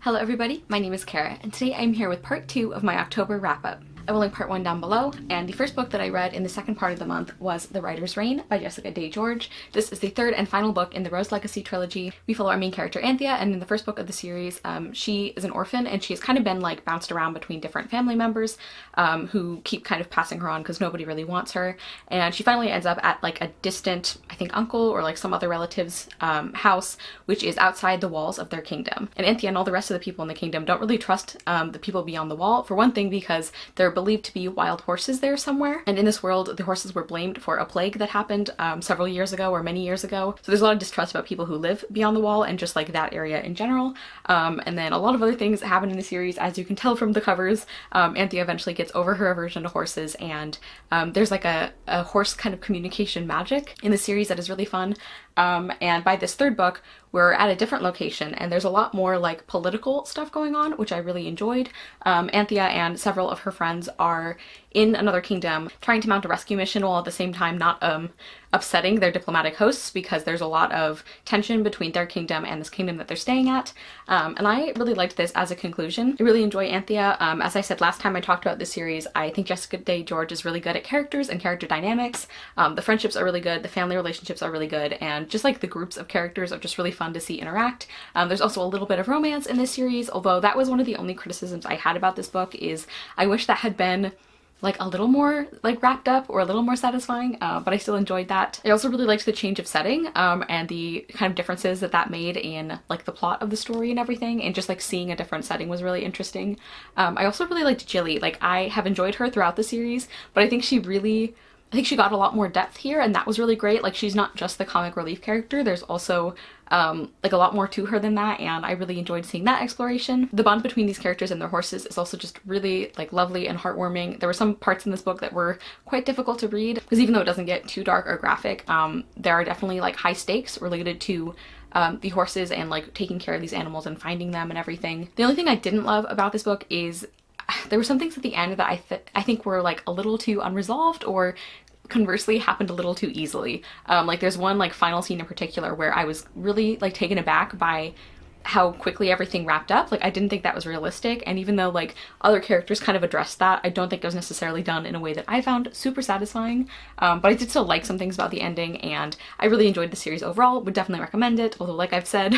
Hello everybody, my name is Kara, and today I'm here with part 2 of my October wrap-up. I will link part 1 down below, and the first book that I read in the second part of the month was The Writer's Reign by Jessica Day George. This is the third and final book in the Rose Legacy trilogy. We follow our main character Anthea, and in the first book of the series, she is an orphan, and she's kind of been like bounced around between different family members who keep kind of passing her on because nobody really wants her, and she finally ends up at like a distant, I think uncle or like some other relative's house, which is outside the walls of their kingdom. And Anthea and all the rest of the people in the kingdom don't really trust the people beyond the wall, for one thing because they're believed to be wild horses there somewhere, and in this world the horses were blamed for a plague that happened several years ago or many years ago, so there's a lot of distrust about people who live beyond the wall and just like that area in general. And then a lot of other things that happen in the series, as you can tell from the covers. Anthea eventually gets over her aversion to horses, and there's like a horse kind of communication magic in the series that is really fun. And by this third book, we're at a different location, and there's a lot more like political stuff going on, which I really enjoyed. Anthea and several of her friends are in another kingdom trying to mount a rescue mission while at the same time not upsetting their diplomatic hosts, because there's a lot of tension between their kingdom and this kingdom that they're staying at. And I really liked this as a conclusion. I really enjoy Anthea. As I said last time I talked about this series, I think Jessica Day George is really good at characters and character dynamics. The friendships are really good, the family relationships are really good, and just like the groups of characters are just really fun to see interact. There's also a little bit of romance in this series, although that was one of the only criticisms I had about this book, is I wish that had been like a little more like wrapped up or a little more satisfying, but I still enjoyed that. I also really liked the change of setting and the kind of differences that that made in like the plot of the story and everything, and just like seeing a different setting was really interesting. I also really liked Jilly. Like, I have enjoyed her throughout the series, but I think she got a lot more depth here, and that was really great. Like, she's not just the comic relief character, there's also like a lot more to her than that, and I really enjoyed seeing that exploration. The bond between these characters and their horses is also just really like lovely and heartwarming. There were some parts in this book that were quite difficult to read, because even though it doesn't get too dark or graphic, there are definitely like high stakes related to the horses and like taking care of these animals and finding them and everything. The only thing I didn't love about this book is there were some things at the end that I think were like a little too unresolved, or conversely happened a little too easily. Like, there's one like final scene in particular where I was really like taken aback by how quickly everything wrapped up. Like, I didn't think that was realistic, and even though like other characters kind of addressed that, I don't think it was necessarily done in a way that I found super satisfying. But I did still like some things about the ending, and I really enjoyed the series overall. Would definitely recommend it, although like I've said,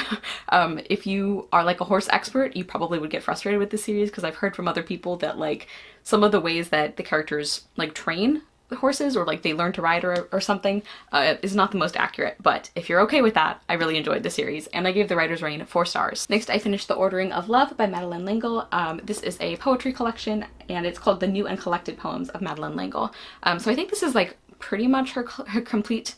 if you are like a horse expert, you probably would get frustrated with the series, because I've heard from other people that like some of the ways that the characters like train the horses, or like they learn to ride or something, is not the most accurate. But if you're okay with that, I really enjoyed the series, and I gave The Writer's Reign 4 stars. Next, I finished The Ordering of Love by Madeleine L'Engle. This is a poetry collection, and it's called The New and Collected Poems of Madeleine L'Engle. So I think this is like pretty much her complete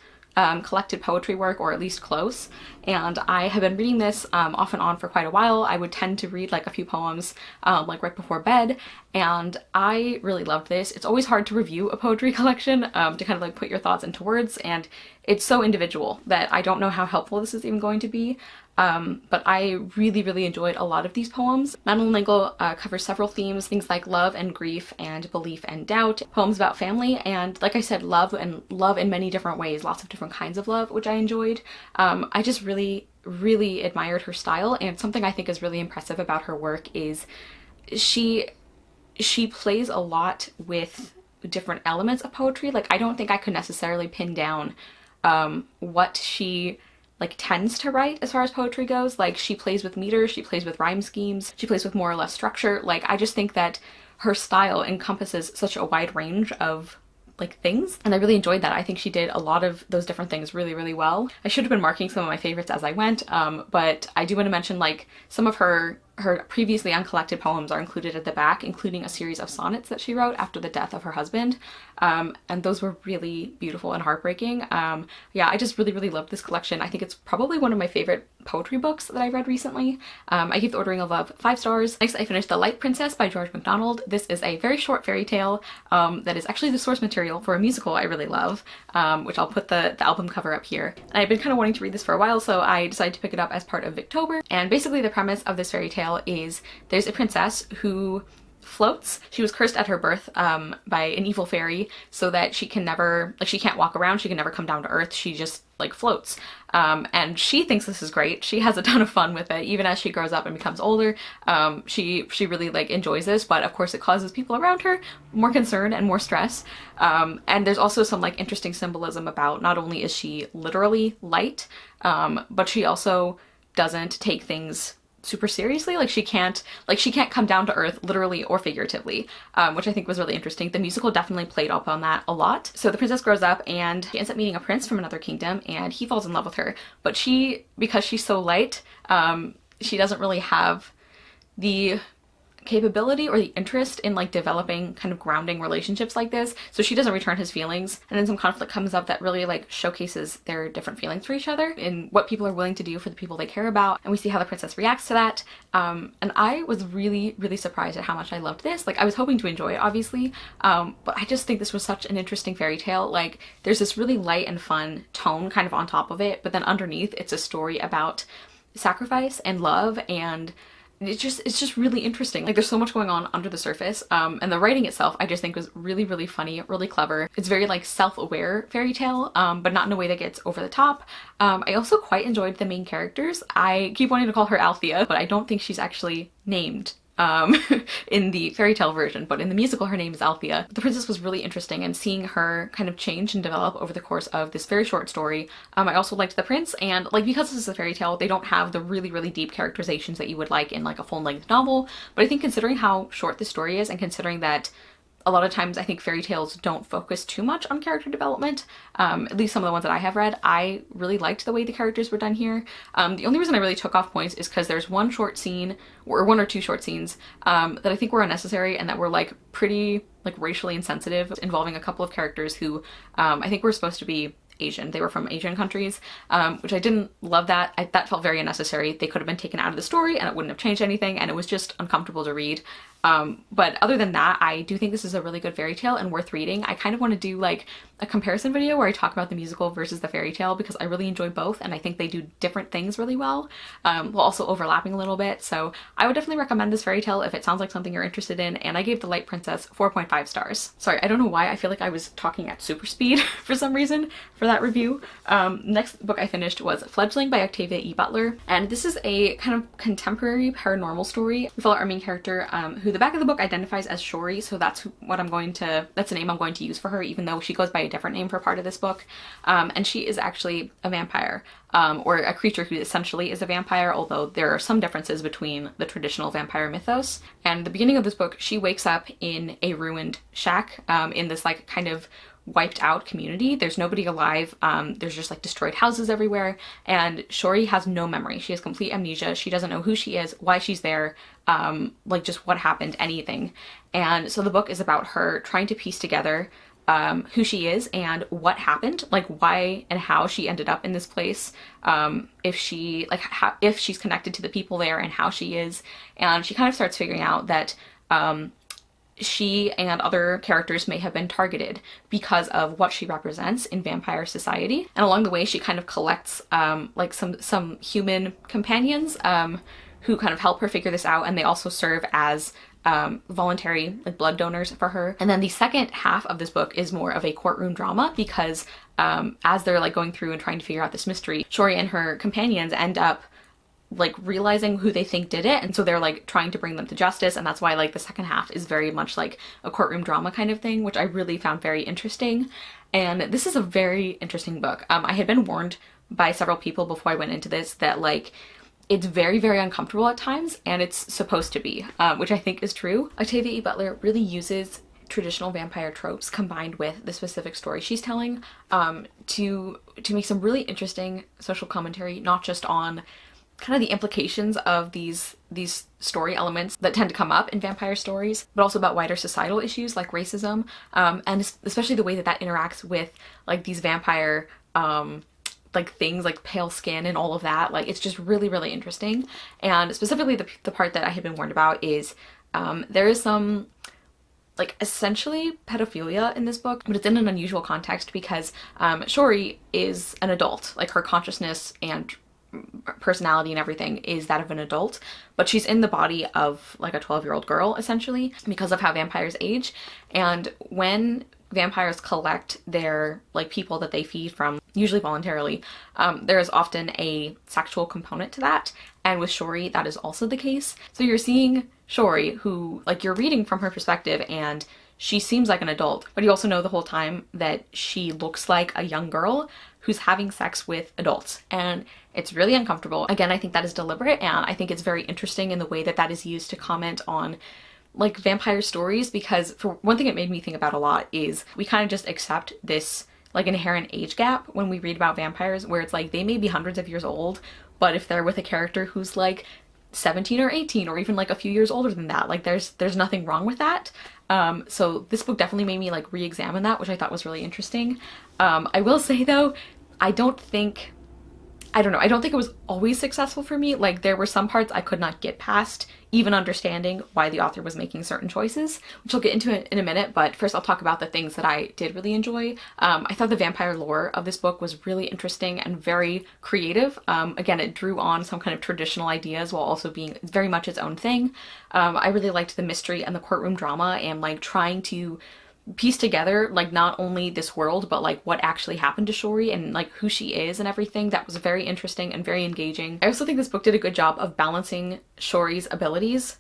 collected poetry work, or at least close, and I have been reading this off and on for quite a while. I would tend to read like a few poems like right before bed, and I really loved this. It's always hard to review a poetry collection, to kind of like put your thoughts into words, and it's so individual that I don't know how helpful this is even going to be. But I really enjoyed a lot of these poems. Madeleine L'Engle covers several themes, things like love and grief and belief and doubt, poems about family, and like I said, love in many different ways, lots of different kinds of love, which I enjoyed. I just really admired her style, and something I think is really impressive about her work is she plays a lot with different elements of poetry. Like, I don't think I could necessarily pin down what she like tends to write as far as poetry goes. Like, she plays with meter, she plays with rhyme schemes, she plays with more or less structure. Like, I just think that her style encompasses such a wide range of like things, and I really enjoyed that. I think she did a lot of those different things really well. I should have been marking some of my favorites as I went, but I do want to mention like some of her previously uncollected poems are included at the back, including a series of sonnets that she wrote after the death of her husband, and those were really beautiful and heartbreaking. Yeah, I just really loved this collection. I think it's probably one of my favorite poetry books that I read recently. I gave The Ordering of Love 5 stars. Next, I finished The Light Princess by George MacDonald. This is a very short fairy tale that is actually the source material for a musical I really love, which I'll put the album cover up here. And I've been kind of wanting to read this for a while, so I decided to pick it up as part of Victober. And basically the premise of this fairy tale is there's a princess who floats. She was cursed at her birth by an evil fairy so that she can never, like, she can't walk around, she can never come down to earth, she just like floats. And she thinks this is great. She has a ton of fun with it. Even as she grows up and becomes older, she really like enjoys this, but of course it causes people around her more concern and more stress. And there's also some like interesting symbolism about not only is she literally light, but she also doesn't take things super seriously. Like she can't come down to earth literally or figuratively, which I think was really interesting. The musical definitely played up on that a lot. So the princess grows up and she ends up meeting a prince from another kingdom, and he falls in love with her, but she, because she's so light, she doesn't really have the capability or the interest in like developing kind of grounding relationships like this, so she doesn't return his feelings, and then some conflict comes up that really like showcases their different feelings for each other and what people are willing to do for the people they care about, and we see how the princess reacts to that. And I was really surprised at how much I loved this. Like I was hoping to enjoy it obviously, but I just think this was such an interesting fairy tale. Like there's this really light and fun tone kind of on top of it, but then underneath it's a story about sacrifice and love, and it's just really interesting. Like there's so much going on under the surface, and the writing itself I just think was really funny, really clever. It's very like self-aware fairy tale, but not in a way that gets over the top. I also quite enjoyed the main characters. I keep wanting to call her Althea, but I don't think she's actually named in the fairy tale version, but in the musical her name is Althea. The princess was really interesting, and seeing her kind of change and develop over the course of this very short story. I also liked the prince, and like because this is a fairy tale they don't have the really deep characterizations that you would like in like a full-length novel, but I think considering how short this story is, and considering that a lot of times I think fairy tales don't focus too much on character development, at least some of the ones that I have read, I really liked the way the characters were done here. The only reason I really took off points is because there's one short scene, or one or two short scenes, that I think were unnecessary and that were like pretty like racially insensitive, involving a couple of characters who I think were supposed to be Asian. They were from Asian countries, which I didn't love that. That felt very unnecessary. They could have been taken out of the story and it wouldn't have changed anything, and it was just uncomfortable to read. But other than that, I do think this is a really good fairy tale and worth reading. I kind of want to do like a comparison video where I talk about the musical versus the fairy tale, because I really enjoy both and I think they do different things really well, while also overlapping a little bit. So I would definitely recommend this fairy tale if it sounds like something you're interested in, and I gave The Light Princess 4.5 stars. Sorry, I don't know why I feel like I was talking at super speed for some reason for that review. Next book I finished was Fledgling by Octavia E. Butler, and this is a kind of contemporary paranormal story. We follow our main character, who the back of the book identifies as Shori, so that's the name I'm going to use for her, even though she goes by a different name for part of this book. And she is actually a vampire, or a creature who essentially is a vampire, although there are some differences between the traditional vampire mythos. And at the beginning of this book, she wakes up in a ruined shack, in this like kind of wiped out community. There's nobody alive. There's just like destroyed houses everywhere, and Shori has no memory. She has complete amnesia. She doesn't know who she is, why she's there, like just what happened, anything. And so the book is about her trying to piece together who she is and what happened, like why and how she ended up in this place, if she's connected to the people there and how she is. And she kind of starts figuring out that she and other characters may have been targeted because of what she represents in vampire society. And along the way she kind of collects like some human companions who kind of help her figure this out, and they also serve as voluntary like blood donors for her. And then the second half of this book is more of a courtroom drama, because as they're like going through and trying to figure out this mystery, Shori and her companions end up like realizing who they think did it, and so they're like trying to bring them to justice, and that's why like the second half is very much like a courtroom drama kind of thing, which I really found very interesting. And this is a very interesting book. I had been warned by several people before I went into this that like it's very uncomfortable at times, and it's supposed to be, which I think is true. Octavia E. Butler really uses traditional vampire tropes combined with the specific story she's telling to make some really interesting social commentary, not just on kind of the implications of these story elements that tend to come up in vampire stories, but also about wider societal issues like racism, and especially the way that interacts with like these vampire like things like pale skin and all of that. Like it's just really interesting. And specifically the part that I had been warned about is there is some like essentially pedophilia in this book, but it's in an unusual context because Shori is an adult. Like her consciousness and personality and everything is that of an adult, but she's in the body of like a 12-year-old girl essentially because of how vampires age. And when vampires collect their like people that they feed from, usually voluntarily, there is often a sexual component to that, and with Shori that is also the case. So you're seeing Shori, who like you're reading from her perspective, and she seems like an adult, but you also know the whole time that she looks like a young girl who's having sex with adults, and it's really uncomfortable. Again, I think that is deliberate, and I think it's very interesting in the way that that is used to comment on like vampire stories, because for one thing it made me think about a lot is we kind of just accept this like inherent age gap when we read about vampires, where it's like they may be hundreds of years old, but if they're with a character who's like 17 or 18 or even like a few years older than that, like there's nothing wrong with that. So this book definitely made me like re-examine that, which I thought was really interesting. I will say though, I don't think it was always successful for me. Like there were some parts I could not get past, even understanding why the author was making certain choices, which I'll get into in a minute, but first I'll talk about the things that I did really enjoy. I thought the vampire lore of this book was really interesting and very creative. Again, it drew on some kind of traditional ideas while also being very much its own thing. I really liked the mystery and the courtroom drama and like trying to piece together like not only this world but like what actually happened to Shori and like who she is and everything. That was very interesting and very engaging. I also think this book did a good job of balancing Shori's abilities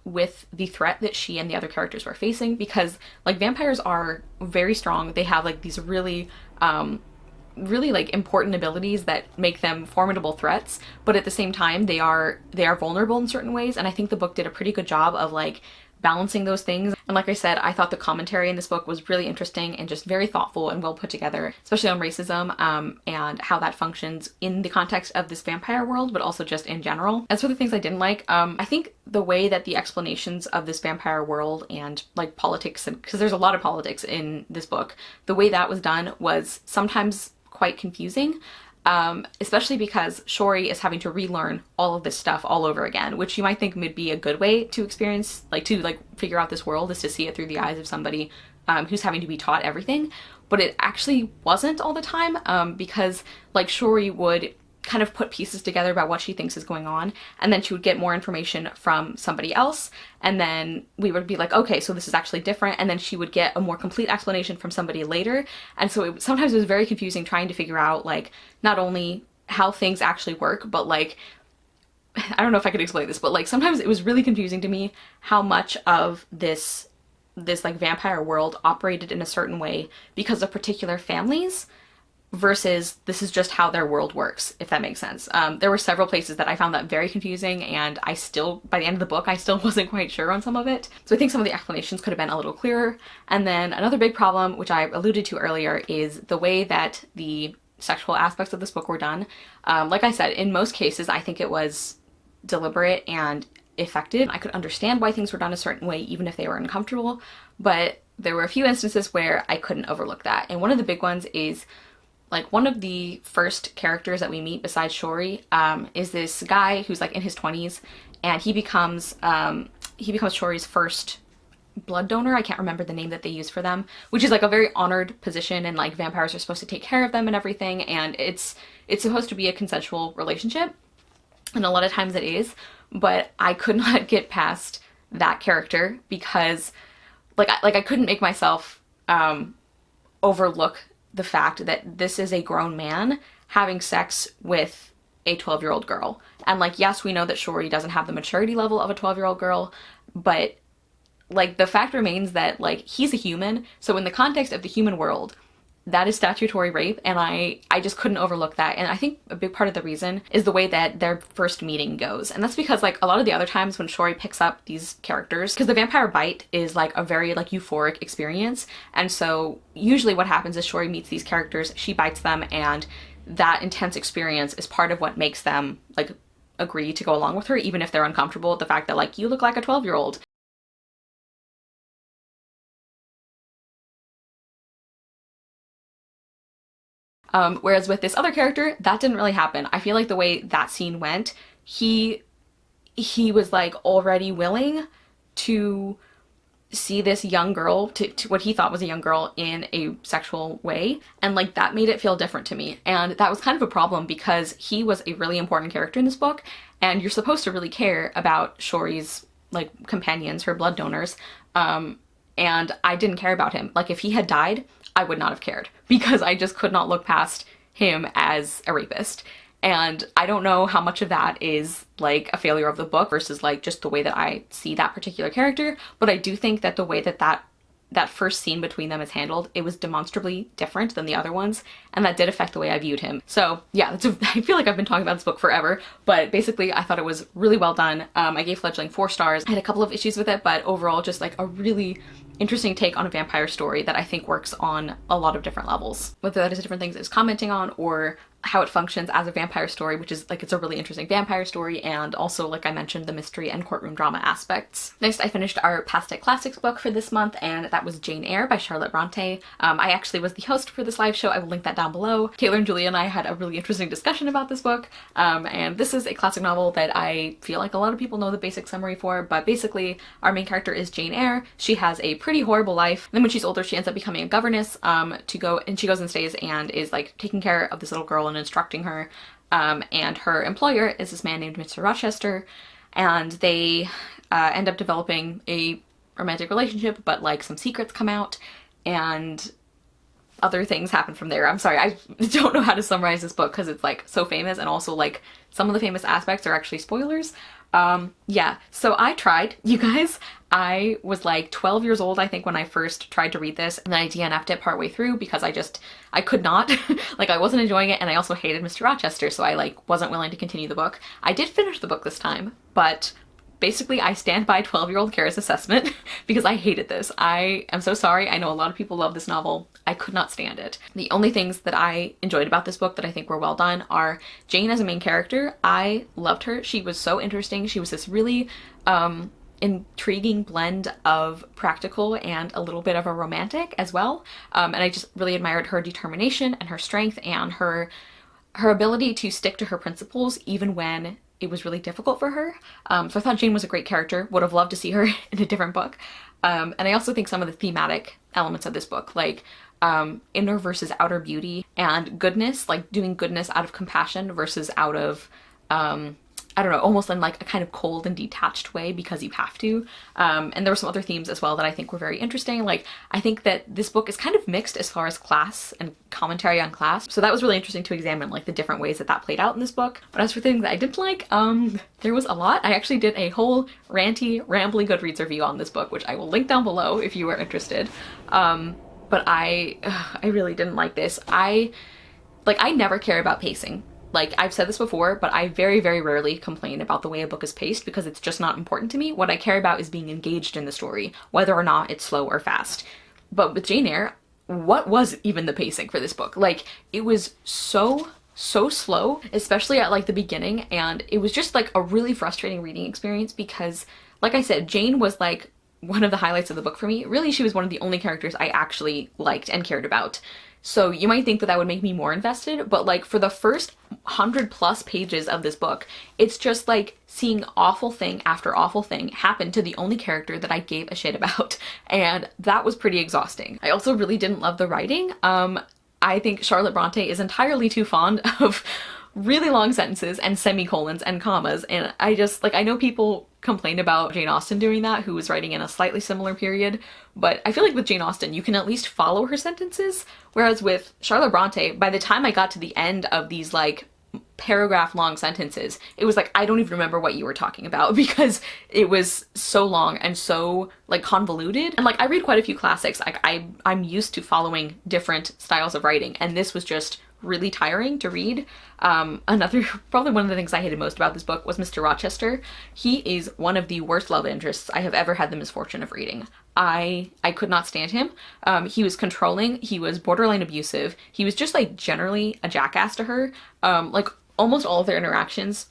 with the threat that she and the other characters were facing, because like vampires are very strong. They have like these really like important abilities that make them formidable threats, but at the same time they are vulnerable in certain ways, and I think the book did a pretty good job of like balancing those things. And like I said, I thought the commentary in this book was really interesting and just very thoughtful and well put together, especially on racism and how that functions in the context of this vampire world, but also just in general. As for the things I didn't like, I think the way that the explanations of this vampire world and like politics, because there's a lot of politics in this book, the way that was done was sometimes quite confusing. Especially because Shori is having to relearn all of this stuff all over again, which you might think would be a good way to experience, like to like figure out this world, is to see it through the eyes of somebody who's having to be taught everything. But it actually wasn't all the time, because like Shori would kind of put pieces together about what she thinks is going on, and then she would get more information from somebody else, and then we would be like, okay, so this is actually different, and then she would get a more complete explanation from somebody later. And so sometimes it was very confusing trying to figure out like not only how things actually work, but like I don't know if I could explain this, but like sometimes it was really confusing to me how much of this like vampire world operated in a certain way because of particular families versus this is just how their world works, if that makes sense. There were several places that I found that very confusing, and I still, by the end of the book, I still wasn't quite sure on some of it. So I think some of the explanations could have been a little clearer. And then another big problem, which I alluded to earlier, is the way that the sexual aspects of this book were done. Like I said, in most cases, I think it was deliberate and effective. I could understand why things were done a certain way, even if they were uncomfortable, but there were a few instances where I couldn't overlook that. And one of the big ones is like one of the first characters that we meet besides Shori is this guy who's like in his 20s, and he becomes Shori's first blood donor. I can't remember the name that they use for them, which is like a very honored position, and like vampires are supposed to take care of them and everything, and it's supposed to be a consensual relationship, and a lot of times it is, but I could not get past that character because like I couldn't make myself overlook the fact that this is a grown man having sex with a 12-year-old girl. And like, yes, we know that Shori doesn't have the maturity level of a 12-year-old girl, but like the fact remains that like he's a human. So in the context of the human world, that is statutory rape, and I just couldn't overlook that. And I think a big part of the reason is the way that their first meeting goes. And that's because like a lot of the other times when Shori picks up these characters, because the vampire bite is like a very like euphoric experience, and so usually what happens is Shori meets these characters, she bites them, and that intense experience is part of what makes them like agree to go along with her, even if they're uncomfortable with the fact that like you look like a 12-year-old. Whereas with this other character, that didn't really happen. I feel like the way that scene went, he was like already willing to see this young girl to what he thought was a young girl in a sexual way, and like that made it feel different to me. And that was kind of a problem because he was a really important character in this book, and you're supposed to really care about Shori's like companions, her blood donors, and I didn't care about him. Like if he had died, I would not have cared because I just could not look past him as a rapist. And I don't know how much of that is like a failure of the book versus like just the way that I see that particular character, but I do think that the way that that first scene between them is handled, it was demonstrably different than the other ones, and that did affect the way I viewed him. So yeah, I feel like I've been talking about this book forever, but basically I thought it was really well done. I gave Fledgling 4 stars. I had a couple of issues with it, but overall just like a really interesting take on a vampire story that I think works on a lot of different levels. Whether that is different things it's commenting on or how it functions as a vampire story, which is like, it's a really interesting vampire story, and also, like I mentioned, the mystery and courtroom drama aspects. Next, I finished our Past Classics book for this month, and that was Jane Eyre by Charlotte Bronte. I actually was the host for this live show. I will link that down below. Taylor and Julia and I had a really interesting discussion about this book, and this is a classic novel that I feel like a lot of people know the basic summary for, but basically our main character is Jane Eyre. She has a pretty horrible life. Then when she's older, she ends up becoming a governess, she goes and stays and is like taking care of this little girl and instructing her, and her employer is this man named Mr. Rochester, and they end up developing a romantic relationship, but like some secrets come out and other things happen from there. I'm sorry, I don't know how to summarize this book because it's like so famous, and also like some of the famous aspects are actually spoilers. Yeah, so I tried, you guys. I was like 12 years old, I think, when I first tried to read this, and then I DNF'd it partway through because I could not. Like, I wasn't enjoying it, and I also hated Mr. Rochester, so I like wasn't willing to continue the book. I did finish the book this time, but basically I stand by 12-year-old Kara's assessment because I hated this. I am so sorry. I know a lot of people love this novel. I could not stand it. The only things that I enjoyed about this book that I think were well done are Jane as a main character. I loved her. She was so interesting. She was this really intriguing blend of practical and a little bit of a romantic as well. And I just really admired her determination and her strength and her ability to stick to her principles even when it was really difficult for her. So I thought Jane was a great character. Would have loved to see her in a different book. And I also think some of the thematic elements of this book, like inner versus outer beauty and goodness, like doing goodness out of compassion versus out of, I don't know, almost in like a kind of cold and detached way because you have to. And there were some other themes as well that I think were very interesting. Like, I think that this book is kind of mixed as far as class and commentary on class. So that was really interesting to examine like the different ways that played out in this book. But as for things that I didn't like, there was a lot. I actually did a whole ranty, rambly Goodreads review on this book, which I will link down below if you are interested. But I really didn't like this. I never care about pacing. Like, I've said this before, but I very, very rarely complain about the way a book is paced because it's just not important to me. What I care about is being engaged in the story, whether or not it's slow or fast. But with Jane Eyre, what was even the pacing for this book? Like, it was so slow, especially at like the beginning, and it was just like a really frustrating reading experience because, like I said, Jane was like one of the highlights of the book for me. Really, she was one of the only characters I actually liked and cared about. So you might think that that would make me more invested, but like for the first 100+ pages of this book, it's just like seeing awful thing after awful thing happen to the only character that I gave a shit about. And that was pretty exhausting. I also really didn't love the writing. I think Charlotte Bronte is entirely too fond of really long sentences and semicolons and commas, and I just, like, I know people complain about Jane Austen doing that, who was writing in a slightly similar period, but I feel like with Jane Austen you can at least follow her sentences, whereas with Charlotte Bronte, by the time I got to the end of these like paragraph long sentences, it was like I don't even remember what you were talking about because it was so long and so like convoluted. And like I read quite a few classics, like I'm used to following different styles of writing, and this was just really tiring to read. Probably one of the things I hated most about this book was Mr. Rochester. He is one of the worst love interests I have ever had the misfortune of reading. I could not stand him. He was controlling, he was borderline abusive, he was just like generally a jackass to her. Like almost all of their interactions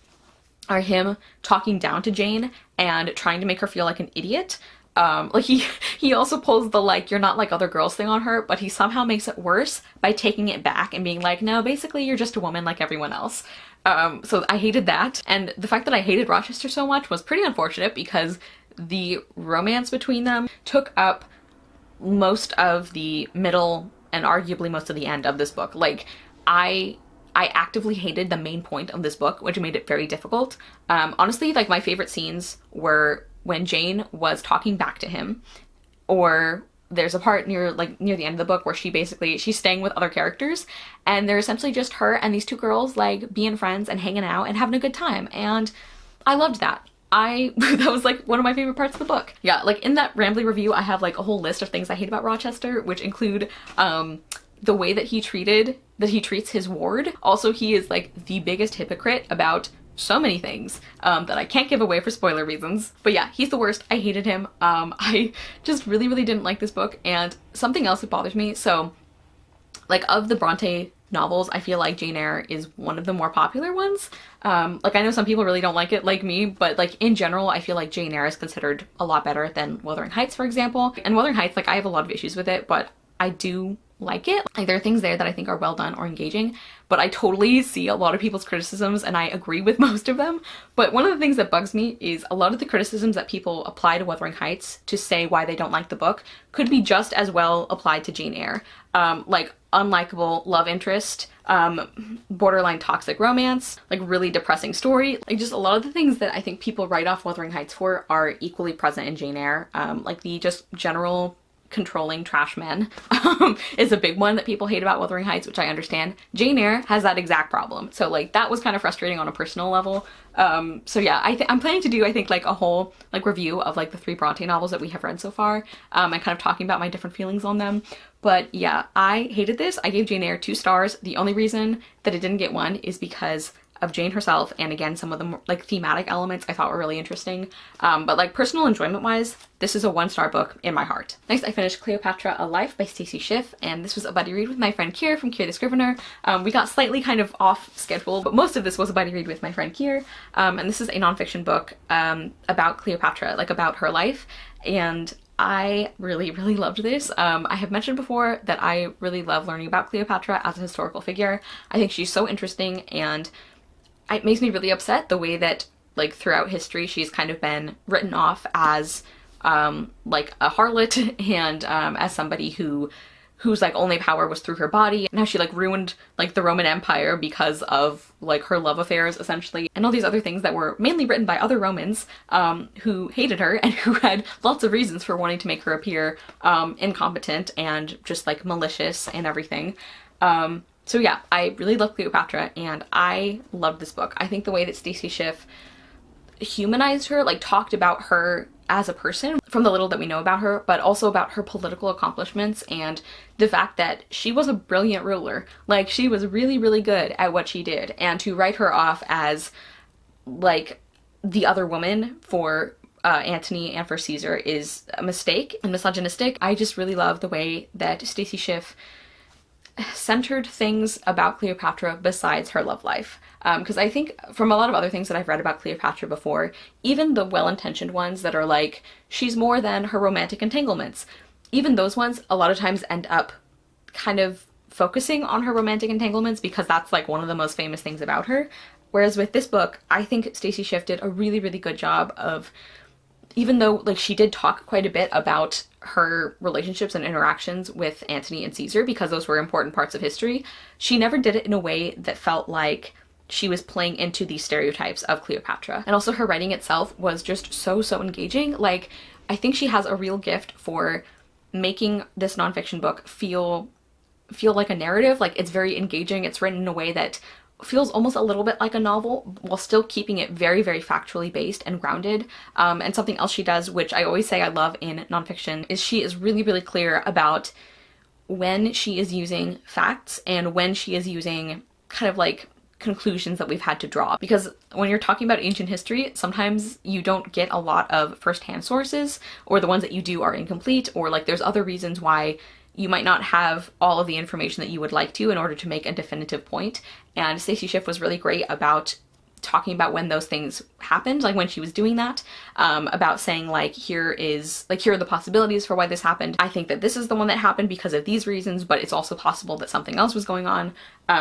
are him talking down to Jane and trying to make her feel like an idiot. Like he also pulls the like you're not like other girls thing on her, but he somehow makes it worse by taking it back and being like, no, basically you're just a woman like everyone else. So I hated that, and the fact that I hated Rochester so much was pretty unfortunate because the romance between them took up most of the middle and arguably most of the end of this book. Like, I actively hated the main point of this book, which made it very difficult. Honestly, like, my favorite scenes were when Jane was talking back to him, or there's a part near the end of the book where she's staying with other characters, and they're essentially just her and these two girls, like, being friends and hanging out and having a good time, and I loved that. That was like one of my favorite parts of the book. Yeah, like in that rambly review, I have like a whole list of things I hate about Rochester, which include the way that he treats his ward. Also, he is like the biggest hypocrite about so many things that I can't give away for spoiler reasons. But yeah, he's the worst. I hated him. I just really, really didn't like this book. And something else that bothers me, so like of the Bronte novels, I feel like Jane Eyre is one of the more popular ones. Like, I know some people really don't like it, like me, but like in general, I feel like Jane Eyre is considered a lot better than Wuthering Heights, for example. And Wuthering Heights, like, I have a lot of issues with it, but I do like it. Like, there are things there that I think are well done or engaging, but I totally see a lot of people's criticisms and I agree with most of them. But one of the things that bugs me is a lot of the criticisms that people apply to Wuthering Heights to say why they don't like the book could be just as well applied to Jane Eyre. Like, unlikable love interest, borderline toxic romance, like really depressing story. Like, just a lot of the things that I think people write off Wuthering Heights for are equally present in Jane Eyre. Like the just general controlling trash men is a big one that people hate about Wuthering Heights, which I understand. Jane Eyre has that exact problem. So like that was kind of frustrating on a personal level. So yeah, I'm planning to do, I think, like a whole like review of like the 3 Bronte novels that we have read so far, and kind of talking about my different feelings on them. But yeah, I hated this. I gave Jane Eyre 2 stars. The only reason that it didn't get 1 is because of Jane herself, and again, some of the more, like, thematic elements I thought were really interesting. But like personal enjoyment wise, this is a 1-star book in my heart. Next, I finished Cleopatra Alive by Stacey Schiff, and this was a buddy read with my friend Kier from Kier the Scrivener. We got slightly kind of off schedule, but most of this was a buddy read with my friend Kier. And this is a nonfiction book about Cleopatra, like about her life, and I really, really loved this. I have mentioned before that I really love learning about Cleopatra as a historical figure. I think she's so interesting, and it makes me really upset the way that, like, throughout history she's kind of been written off as like a harlot and as somebody whose like only power was through her body, and how she like ruined like the Roman Empire because of like her love affairs essentially, and all these other things that were mainly written by other Romans who hated her and who had lots of reasons for wanting to make her appear incompetent and just like malicious and everything. So yeah, I really love Cleopatra and I loved this book. I think the way that Stacey Schiff humanized her, like talked about her as a person from the little that we know about her, but also about her political accomplishments and the fact that she was a brilliant ruler. Like, she was really, really good at what she did, and to write her off as like the other woman for Antony and for Caesar is a mistake and misogynistic. I just really love the way that Stacey Schiff centered things about Cleopatra besides her love life. Because I think from a lot of other things that I've read about Cleopatra before, even the well-intentioned ones that are like, she's more than her romantic entanglements, even those ones a lot of times end up kind of focusing on her romantic entanglements because that's like one of the most famous things about her. Whereas with this book, I think Stacey Schiff did a really, really good job of, even though like she did talk quite a bit about her relationships and interactions with Antony and Caesar because those were important parts of history, she never did it in a way that felt like she was playing into these stereotypes of Cleopatra. And also her writing itself was just so engaging. Like, I think she has a real gift for making this nonfiction book feel like a narrative. Like, it's very engaging. It's written in a way that feels almost a little bit like a novel while still keeping it very, very factually based and grounded. And something else she does, which I always say I love in nonfiction, is she is really, really clear about when she is using facts and when she is using kind of like conclusions that we've had to draw. Because when you're talking about ancient history, sometimes you don't get a lot of first-hand sources, or the ones that you do are incomplete, or like there's other reasons why you might not have all of the information that you would like to in order to make a definitive point. And Stacey Schiff was really great about talking about when those things happened, like when she was doing that, about saying like, here are the possibilities for why this happened. I think that this is the one that happened because of these reasons, but it's also possible that something else was going on.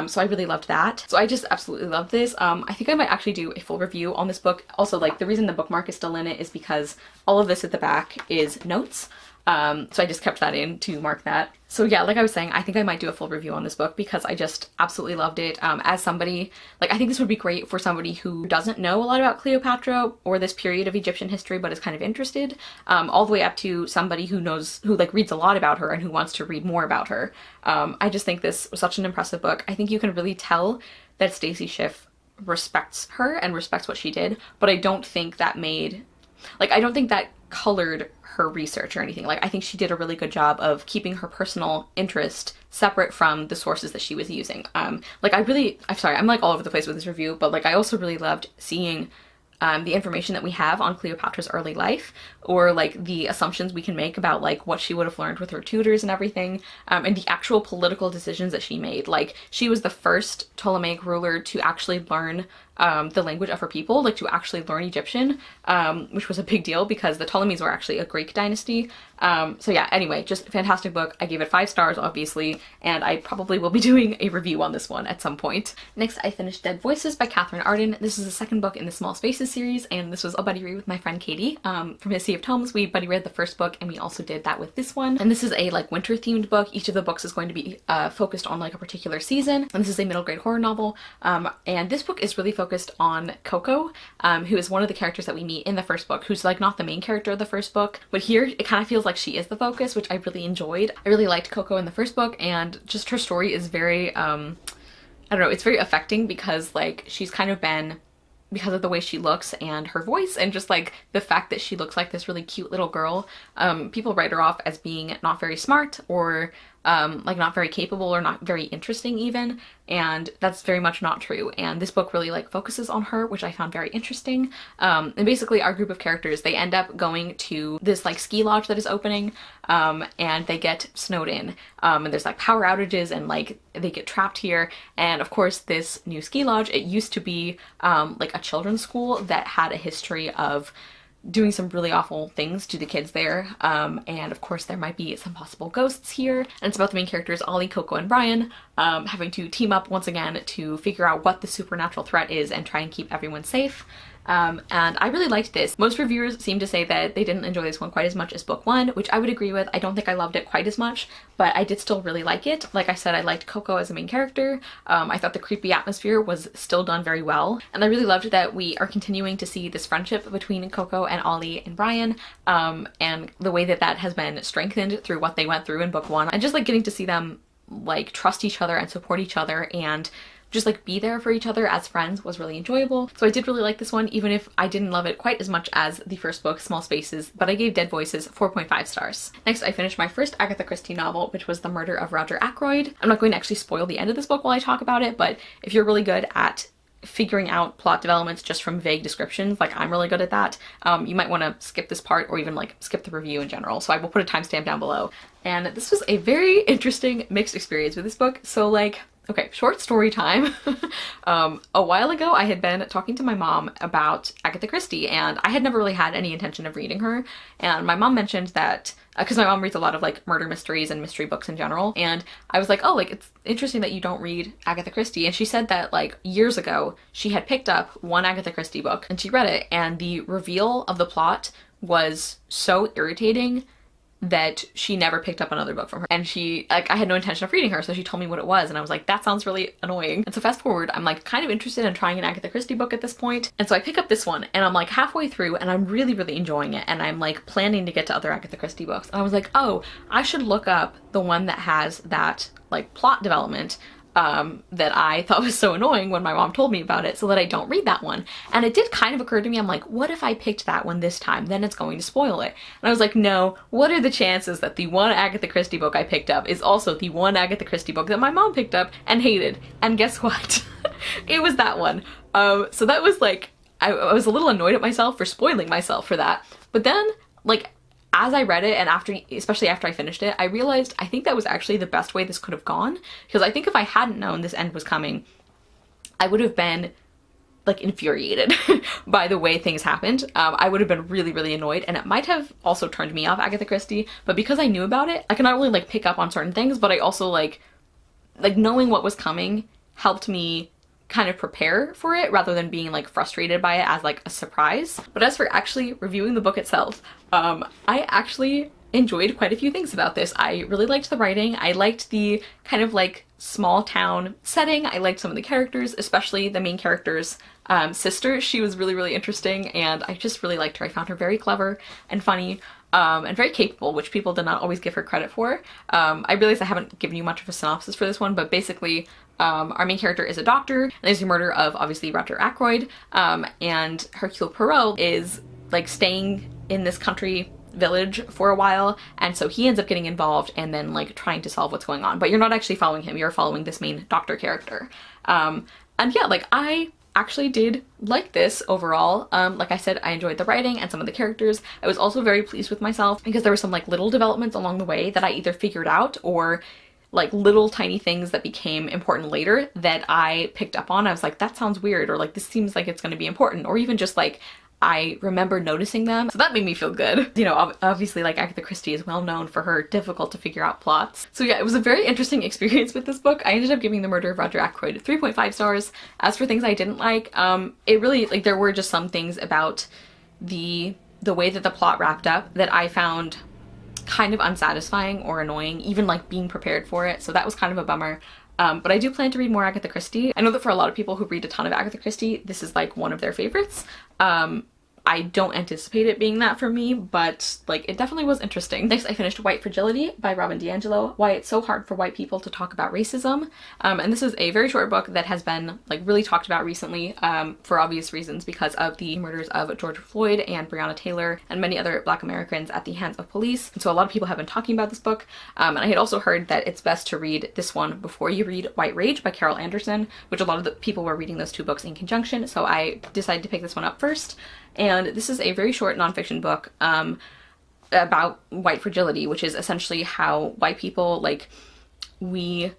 So I really loved that. So I just absolutely loved this. I think I might actually do a full review on this book. Also, like, the reason the bookmark is still in it is because all of this at the back is notes. So I just kept that in to mark that. So yeah, like I was saying, I think I might do a full review on this book because I just absolutely loved it. As somebody, like, I think this would be great for somebody who doesn't know a lot about Cleopatra or this period of Egyptian history, but is kind of interested, all the way up to somebody who like reads a lot about her and who wants to read more about her. I just think this was such an impressive book. I think you can really tell that Stacy Schiff respects her and respects what she did, but I don't think that I don't think that colored her research or anything. Like, I think she did a really good job of keeping her personal interest separate from the sources that she was using. I'm sorry, I'm like all over the place with this review, but like, I also really loved seeing the information that we have on Cleopatra's early life, or like the assumptions we can make about like what she would have learned with her tutors and everything, and the actual political decisions that she made. Like, she was the first Ptolemaic ruler to actually learn the language of her people, like to actually learn Egyptian, which was a big deal because the Ptolemies were actually a Greek dynasty. So yeah, anyway, just a fantastic book. I gave it 5 stars, obviously, and I probably will be doing a review on this one at some point. Next, I finished Dead Voices by Catherine Arden. This is the second book in the Small Spaces series, and this was a buddy read with my friend Katie. From His Sea of Tomes, we buddy read the first book, and we also did that with this one. And this is a like winter themed book. Each of the books is going to be focused on like a particular season, and this is a middle grade horror novel. And this book is really focused on Coco, who is one of the characters that we meet in the first book, who's like not the main character of the first book, but here it kind of feels like she is the focus, which I really enjoyed. I really liked Coco in the first book, and just her story is very, I don't know, it's very affecting because like she's kind of been, because of the way she looks and her voice and just like the fact that she looks like this really cute little girl, people write her off as being not very smart or like not very capable or not very interesting even, and that's very much not true. And this book really like focuses on her, which I found very interesting. And basically our group of characters, they end up going to this like ski lodge that is opening, and they get snowed in, and there's like power outages and like they get trapped here. And of course this new ski lodge, it used to be like a children's school that had a history of doing some really awful things to the kids there, and of course there might be some possible ghosts here. And it's about the main characters Ollie, Coco, and Brian having to team up once again to figure out what the supernatural threat is and try and keep everyone safe. And I really liked this. Most reviewers seem to say that they didn't enjoy this one quite as much as book 1, which I would agree with. I don't think I loved it quite as much, but I did still really like it. Like I said, I liked Coco as a main character. I thought the creepy atmosphere was still done very well, and I really loved that we are continuing to see this friendship between Coco and Ollie and Brian, and the way that that has been strengthened through what they went through in book 1, and just like getting to see them like trust each other and support each other and just like be there for each other as friends was really enjoyable. So I did really like this one, even if I didn't love it quite as much as the first book, Small Spaces, but I gave Dead Voices 4.5 stars. Next, I finished my first Agatha Christie novel, which was The Murder of Roger Ackroyd. I'm not going to actually spoil the end of this book while I talk about it, but if you're really good at figuring out plot developments just from vague descriptions, like I'm really good at that, you might want to skip this part or even like skip the review in general. So I will put a timestamp down below. And this was a very interesting mixed experience with this book. So like, okay, short story time. A while ago I had been talking to my mom about Agatha Christie, and I had never really had any intention of reading her, and my mom mentioned that because my mom reads a lot of like murder mysteries and mystery books in general, and I was like, oh, like it's interesting that you don't read Agatha Christie. And she said that like years ago she had picked up one Agatha Christie book and she read it, and the reveal of the plot was so irritating that she never picked up another book from her. And she, like, I had no intention of reading her, so she told me what it was, and I was like, that sounds really annoying. And so fast forward, I'm like kind of interested in trying an Agatha Christie book at this point, and so I pick up this one, and I'm like halfway through, and I'm really, really enjoying it, and I'm like planning to get to other Agatha Christie books, and I was like, oh, I should look up the one that has that like plot development that I thought was so annoying when my mom told me about it, so that I don't read that one. And it did kind of occur to me, I'm like, what if I picked that one this time? Then it's going to spoil it. And I was like, no, what are the chances that the one Agatha Christie book I picked up is also the one Agatha Christie book that my mom picked up and hated? And guess what? It was that one. So that was like, I was a little annoyed at myself for spoiling myself for that. But then, like, as I read it, and after, especially after I finished it, I realized I think that was actually the best way this could have gone, because I think if I hadn't known this end was coming, I would have been like infuriated by the way things happened. I would have been really, really annoyed, and it might have also turned me off Agatha Christie, but because I knew about it, I could not only like pick up on certain things, but I also like knowing what was coming helped me kind of prepare for it rather than being like frustrated by it as like a surprise. But as for actually reviewing the book itself, I actually enjoyed quite a few things about this. I really liked the writing. I liked the kind of like small town setting. I liked some of the characters, especially the main character's sister. She was really, really interesting, and I just really liked her. I found her very clever and funny, and very capable, which people did not always give her credit for. I realize I haven't given you much of a synopsis for this one, but basically our main character is a doctor, and there's the murder of obviously Roger Ackroyd, and Hercule Poirot is like staying in this country village for a while, and so he ends up getting involved and then like trying to solve what's going on, but you're not actually following him, you're following this main doctor character. And yeah, like I actually did like this overall. Like I said, I enjoyed the writing and some of the characters. I was also very pleased with myself because there were some like little developments along the way that I either figured out or like little tiny things that became important later that I picked up on. I was like, that sounds weird, or like this seems like it's going to be important, or even just like I remember noticing them. So that made me feel good. You know, obviously like Agatha Christie is well known for her difficult to figure out plots. So yeah, it was a very interesting experience with this book. I ended up giving The Murder of Roger Ackroyd 3.5 stars. As for things I didn't like, it really, like there were just some things about the way that the plot wrapped up that I found kind of unsatisfying or annoying, even like being prepared for it. So that was kind of a bummer. But I do plan to read more Agatha Christie. I know that for a lot of people who read a ton of Agatha Christie, this is like one of their favorites. I don't anticipate it being that for me, but like it definitely was interesting. Next, I finished White Fragility by Robin DiAngelo, Why It's So Hard for White People to Talk About Racism. And this is a very short book that has been like really talked about recently, for obvious reasons, because of the murders of George Floyd and Breonna Taylor and many other Black Americans at the hands of police. And so a lot of people have been talking about this book. And I had also heard that it's best to read this one before you read White Rage by Carol Anderson, which a lot of the people were reading those two books in conjunction. So I decided to pick this one up first. And this is a very short nonfiction book about white fragility, which is essentially how white people, like, we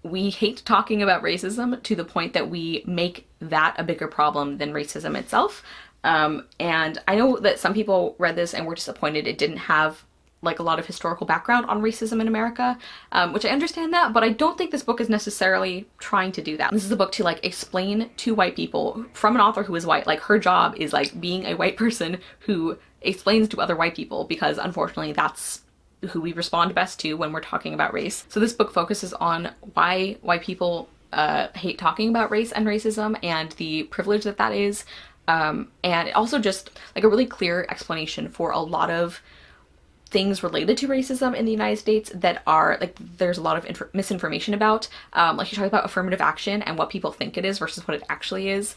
hate talking about racism to the point that we make that a bigger problem than racism itself. And I know that some people read this and were disappointed it didn't have like a lot of historical background on racism in America, which I understand that, but I don't think this book is necessarily trying to do that. This is a book to like explain to white people from an author who is white. Like her job is like being a white person who explains to other white people, because unfortunately that's who we respond best to when we're talking about race. So this book focuses on why white people hate talking about race and racism and the privilege that that is. And also just like a really clear explanation for a lot of things related to racism in the United States that are like there's a lot of misinformation about. Like she talks about affirmative action and what people think it is versus what it actually is.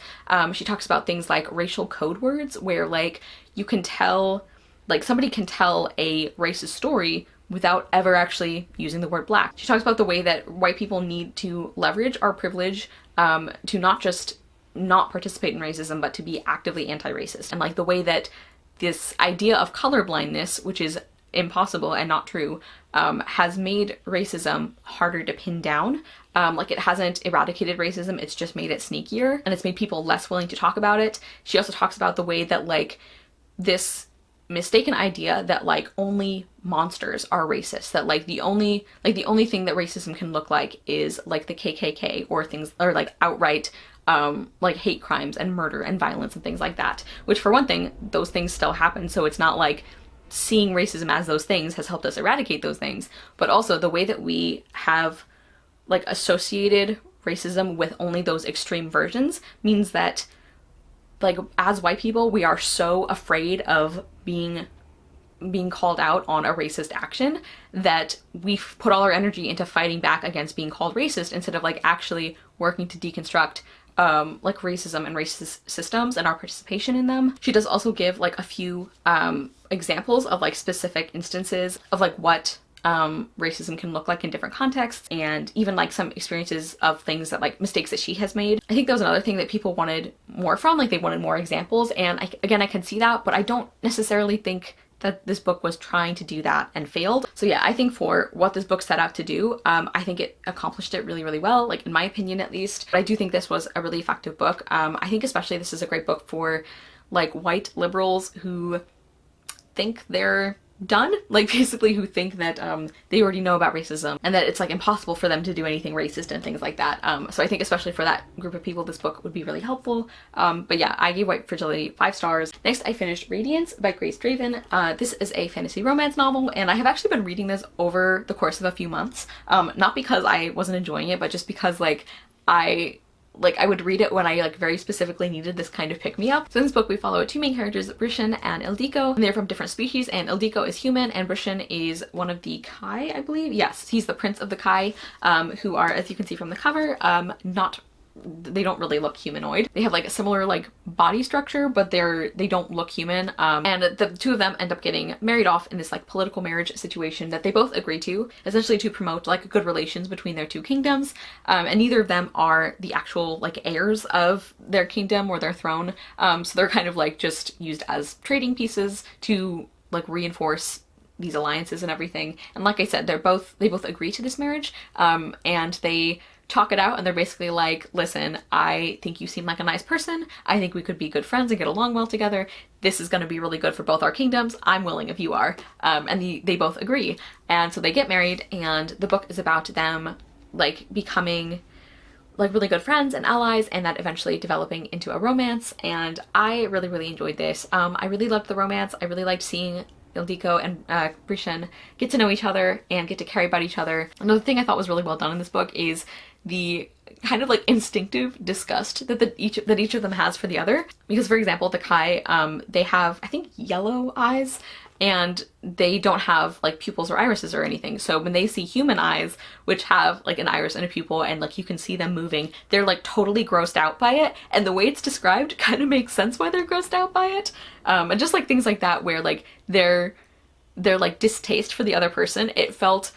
She talks about things like racial code words, where like you can tell, like somebody can tell a racist story without ever actually using the word black. She talks about the way that white people need to leverage our privilege to not just not participate in racism, but to be actively anti-racist, and like the way that this idea of colorblindness, which is impossible and not true, has made racism harder to pin down. Like it hasn't eradicated racism, it's just made it sneakier, and it's made people less willing to talk about it. She also talks about the way that like this mistaken idea that like only monsters are racist, that like the only thing that racism can look like is like the KKK or things, or like outright like hate crimes and murder and violence and things like that, which for one thing, those things still happen. So it's not like seeing racism as those things has helped us eradicate those things, but also the way that we have like associated racism with only those extreme versions means that like as white people, we are so afraid of being called out on a racist action that we put all our energy into fighting back against being called racist instead of like actually working to deconstruct like racism and racist systems and our participation in them. She does also give like a few examples of like specific instances of like what racism can look like in different contexts, and even like some experiences of things that like mistakes that she has made. I think that was another thing that people wanted more from, like they wanted more examples, and again I can see that, but I don't necessarily think that this book was trying to do that and failed. So yeah, I think for what this book set out to do, I think it accomplished it really, really well, like in my opinion at least. But I do think this was a really effective book. I think especially this is a great book for like white liberals who think they're done, like basically who think that they already know about racism and that it's like impossible for them to do anything racist and things like that. So I think especially for that group of people, this book would be really helpful. But yeah, I gave White Fragility 5 stars. Next, I finished Radiance by Grace Draven. This is a fantasy romance novel, and I have actually been reading this over the course of a few months. Not because I wasn't enjoying it, but just because I would read it when I like very specifically needed this kind of pick-me-up. So in this book we follow 2 main characters, Brishan and Ildiko, and they're from different species, and Ildiko is human and Brishan is one of the Kai, I believe. Yes, he's the prince of the Kai, who are, as you can see from the cover, they don't really look humanoid. They have like a similar like body structure, but they don't look human. And the 2 of them end up getting married off in this like political marriage situation that they both agree to, essentially to promote like good relations between their 2 kingdoms. And neither of them are the actual like heirs of their kingdom or their throne. So they're kind of like just used as trading pieces to like reinforce these alliances and everything. And like I said, they both agree to this marriage, and they talk it out, and they're basically like, listen, I think you seem like a nice person. I think we could be good friends and get along well together. This is going to be really good for both our kingdoms. I'm willing if you are. And they both agree. And so they get married, and the book is about them like becoming like really good friends and allies, and that eventually developing into a romance. And I really, really enjoyed this. I really loved the romance. I really liked seeing Ildiko and Brishan get to know each other and get to care about each other. Another thing I thought was really well done in this book is the kind of like instinctive disgust that each of them has for the other. Because for example, the Kai, they have, I think, yellow eyes, and they don't have like pupils or irises or anything. So when they see human eyes, which have like an iris and a pupil, and like you can see them moving, they're like totally grossed out by it. And the way it's described kind of makes sense why they're grossed out by it. And just like things like that, where like their like distaste for the other person, it felt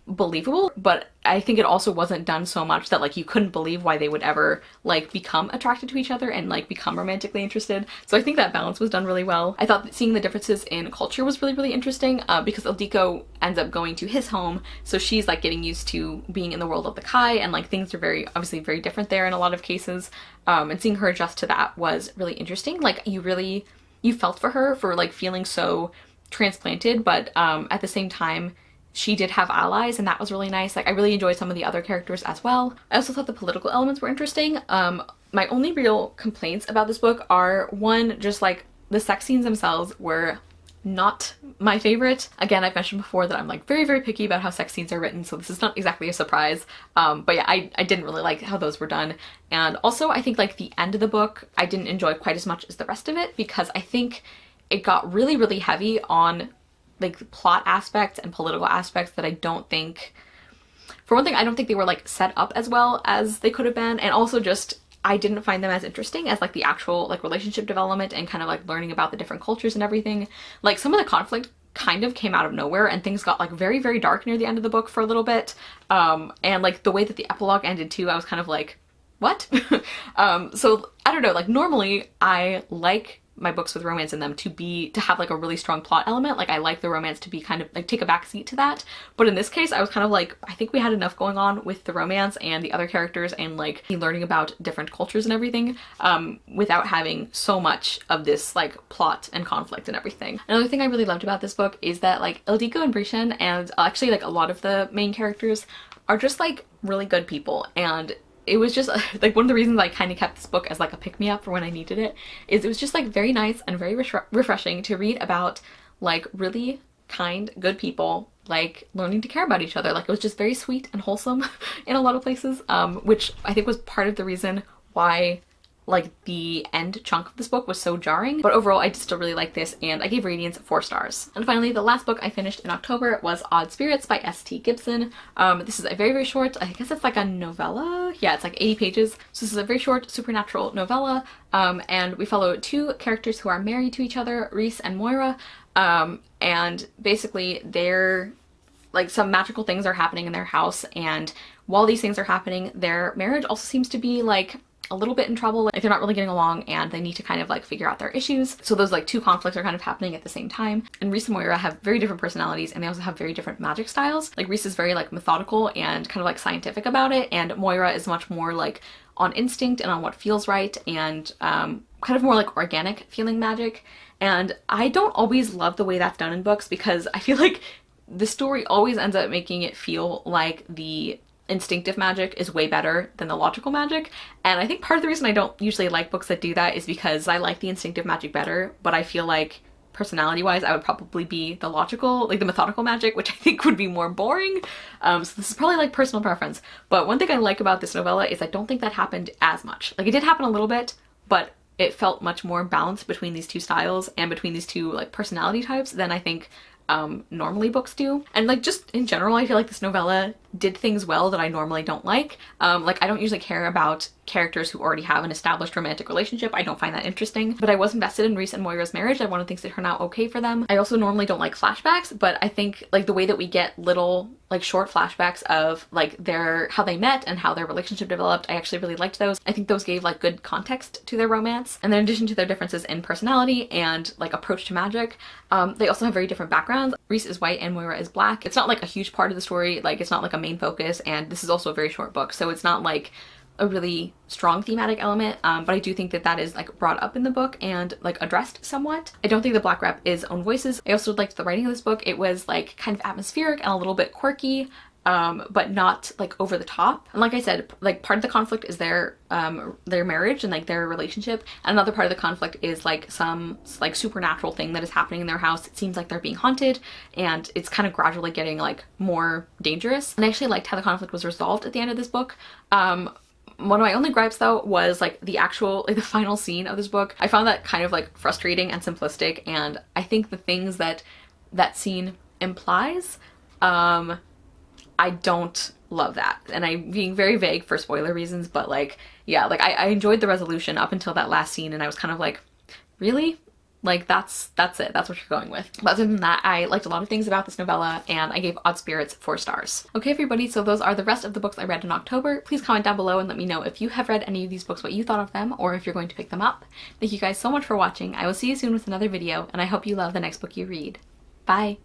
believable, but I think it also wasn't done so much that like you couldn't believe why they would ever like become attracted to each other and like become romantically interested. So I think that balance was done really well. I thought that seeing the differences in culture was really, really interesting, because Ildiko ends up going to his home, so she's like getting used to being in the world of the Kai, and like things are obviously very different there in a lot of cases, and seeing her adjust to that was really interesting. Like you felt for her for like feeling so transplanted, but at the same time she did have allies, and that was really nice. Like I really enjoyed some of the other characters as well. I also thought the political elements were interesting. My only real complaints about this book are, one, just like the sex scenes themselves were not my favorite. Again, I've mentioned before that I'm like very, very picky about how sex scenes are written, so this is not exactly a surprise. But yeah, I didn't really like how those were done. And also I think like the end of the book I didn't enjoy quite as much as the rest of it, because I think it got really, really heavy on like plot aspects and political aspects that I don't think, for one thing, I don't think they were like set up as well as they could have been, and also just I didn't find them as interesting as like the actual like relationship development and kind of like learning about the different cultures and everything. Like some of the conflict kind of came out of nowhere, and things got like very, very dark near the end of the book for a little bit, and like the way that the epilogue ended too, I was kind of like, what? So I don't know, like normally I like my books with romance in them to have like a really strong plot element. Like I like the romance to be kind of like take a back seat to that, but in this case I was kind of like, I think we had enough going on with the romance and the other characters and like learning about different cultures and everything, without having so much of this like plot and conflict and everything. Another thing I really loved about this book is that like Ildiko and Brishan, and actually like a lot of the main characters, are just like really good people. And it was just like one of the reasons I kind of kept this book as like a pick-me-up for when I needed it, is it was just like very nice and very refreshing to read about like really kind, good people like learning to care about each other. Like it was just very sweet and wholesome in a lot of places, which I think was part of the reason why like the end chunk of this book was so jarring. But overall I still really like this, and I gave Radiance 4 stars. And finally, the last book I finished in October was Odd Spirits by S.T. Gibson. This is a very, very short, I guess it's like a novella? Yeah, it's like 80 pages. So this is a very short supernatural novella, and we follow 2 characters who are married to each other, Reese and Moira, and basically they're like some magical things are happening in their house, and while these things are happening, their marriage also seems to be like a little bit in trouble, like they're not really getting along and they need to kind of like figure out their issues. So those like two conflicts are kind of happening at the same time. And Rhys and Moira have very different personalities, and they also have very different magic styles. Like Rhys is very like methodical and kind of like scientific about it, and Moira is much more like on instinct and on what feels right, and kind of more like organic feeling magic. And I don't always love the way that's done in books, because I feel like the story always ends up making it feel like the instinctive magic is way better than the logical magic. And I think part of the reason I don't usually like books that do that is because I like the instinctive magic better, but I feel like personality wise I would probably be the logical, like the methodical magic, which I think would be more boring. So this is probably like personal preference. But one thing I like about this novella is I don't think that happened as much. Like it did happen a little bit, but it felt much more balanced between these two styles and between these two like personality types than I think normally books do. And like just in general, I feel like this novella did things well that I normally don't like. Like I don't usually care about characters who already have an established romantic relationship. I don't find that interesting, but I was invested in Rhys and Moira's marriage. I wanted things to turn out okay for them. I also normally don't like flashbacks, but I think like the way that we get little like short flashbacks of like how they met and how their relationship developed, I actually really liked those. I think those gave like good context to their romance. And then in addition to their differences in personality and like approach to magic, they also have very different backgrounds. Rhys is white and Moira is black. It's not like a huge part of the story, like it's not like a main focus, and this is also a very short book, so it's not like a really strong thematic element, but I do think that that is like brought up in the book and like addressed somewhat. I don't think the black rep is own voices. I also liked the writing of this book. It was like kind of atmospheric and a little bit quirky, but not like over the top. And like I said, like part of the conflict is their marriage and like their relationship, and another part of the conflict is like some like supernatural thing that is happening in their house. It seems like they're being haunted, and it's kind of gradually getting like more dangerous. And I actually liked how the conflict was resolved at the end of this book. One of my only gripes though was like the actual, like the final scene of this book. I found that kind of like frustrating and simplistic, and I think the things that that scene implies, I don't love that. And I'm being very vague for spoiler reasons, but like, yeah, like I enjoyed the resolution up until that last scene, and I was kind of like, really? Like that's it, that's what you're going with. But other than that, I liked a lot of things about this novella, and I gave Odd Spirits 4 stars. Okay everybody, so those are the rest of the books I read in October. Please comment down below and let me know if you have read any of these books, what you thought of them, or if you're going to pick them up. Thank you guys so much for watching. I will see you soon with another video, and I hope you love the next book you read. Bye!